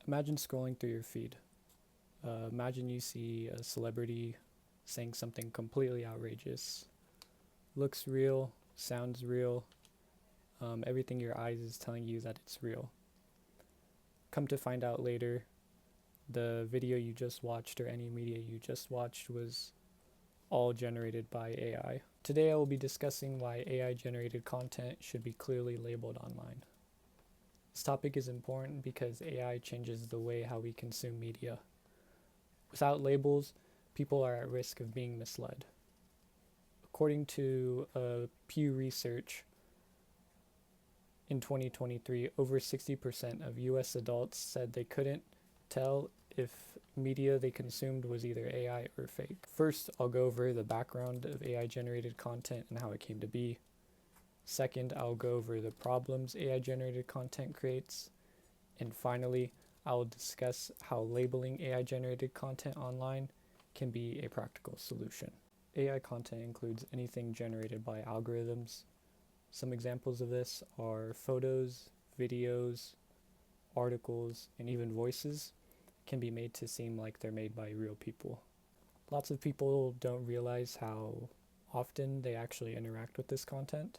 Imagine scrolling through your feed. Imagine you see a celebrity saying something completely outrageous. Looks real, sounds real, everything your eyes is telling you that it's real. Come to find out later, the video you just watched or any media you just watched was all generated by AI. Today I will be discussing why AI generated content should be clearly labeled online. This topic is important because AI changes the way how we consume media. Without labels, people are at risk of being misled. According to Pew Research, in 2023, over 60% of US adults said they couldn't tell if media they consumed was either AI or fake. First, I'll go over the background of AI-generated content and how it came to be. Second, I'll go over the problems AI-generated content creates. And finally, I will discuss how labeling AI-generated content online can be a practical solution. AI content includes anything generated by algorithms. Some examples of this are photos, videos, articles, and even voices can be made to seem like they're made by real people. Lots of people don't realize how often they actually interact with this content.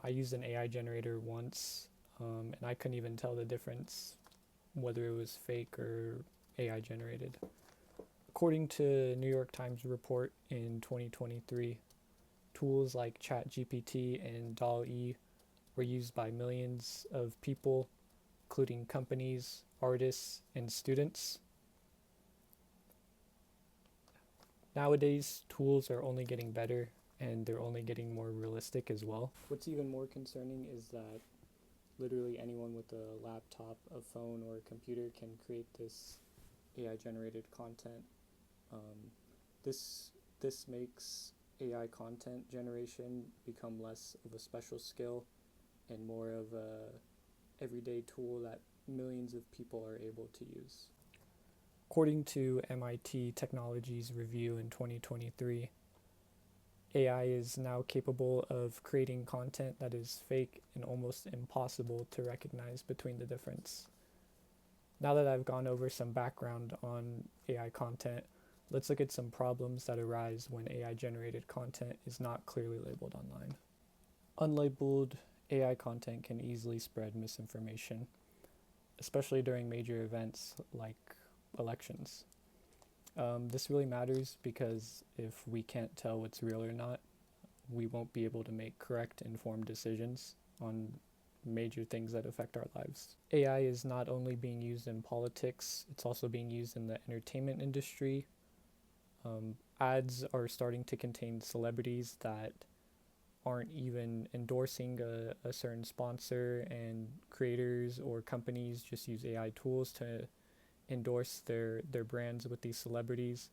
I used an AI generator once, and I couldn't even tell the difference whether it was fake or AI generated. According to New York Times report in 2023, tools like ChatGPT and DALL-E were used by millions of people, including companies, artists, and students. Nowadays, tools are only getting better and they're only getting more realistic as well. What's even more concerning is that literally anyone with a laptop, a phone, or a computer can create this AI-generated content. This makes AI content generation become less of a special skill and more of a everyday tool that millions of people are able to use. According to MIT Technology's review in 2023, AI is now capable of creating content that is fake and almost impossible to recognize between the difference. Now that I've gone over some background on AI content, let's look at some problems that arise when AI-generated content is not clearly labeled online. Unlabeled AI content can easily spread misinformation, especially during major events like elections. This really matters because if we can't tell what's real or not, we won't be able to make correct, informed decisions on major things that affect our lives. AI is not only being used in politics, it's also being used in the entertainment industry. Ads are starting to contain celebrities that aren't even endorsing a certain sponsor, and creators or companies just use AI tools to endorse their brands with these celebrities.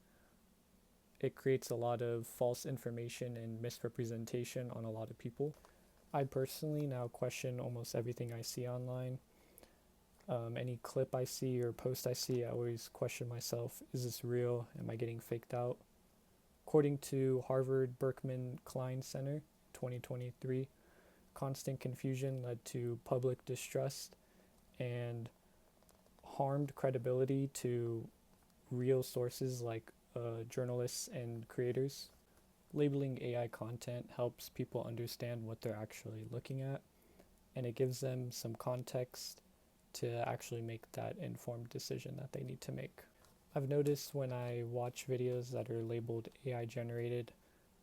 It creates a lot of false information and misrepresentation on a lot of people. I personally now question almost everything I see online. Any clip I see or post I see, I always question myself, is this real? Am I getting faked out? According to Harvard Berkman Klein Center, 2023, constant confusion led to public distrust and harmed credibility to real sources like journalists and creators. Labeling AI content helps people understand what they're actually looking at, and it gives them some context to actually make that informed decision that they need to make. I've noticed when I watch videos that are labeled AI generated,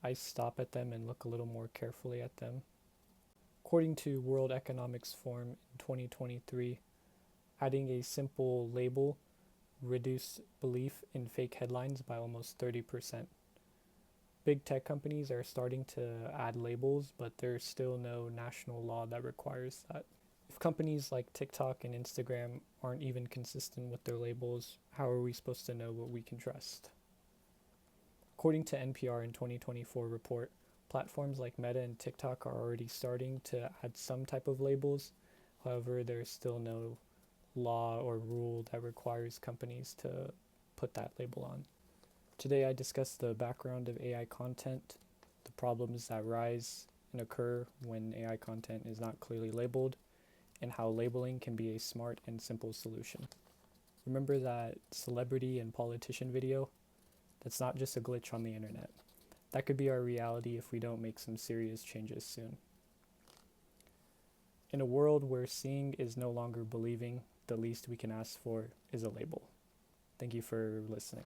I stop at them and look a little more carefully at them. According to World Economics Forum in 2023, adding a simple label reduced belief in fake headlines by almost 30%. Big tech companies are starting to add labels, but there's still no national law that requires that. If companies like TikTok and Instagram aren't even consistent with their labels, how are we supposed to know what we can trust? According to NPR in 2024 report, platforms like Meta and TikTok are already starting to add some type of labels. However, there's still no law or rule that requires companies to put that label on. Today I discussed the background of AI content, the problems that rise and occur when AI content is not clearly labeled, and how labeling can be a smart and simple solution. Remember that celebrity and politician video? That's not just a glitch on the internet. That could be our reality if we don't make some serious changes soon. In a world where seeing is no longer believing, the least we can ask for is a label. Thank you for listening.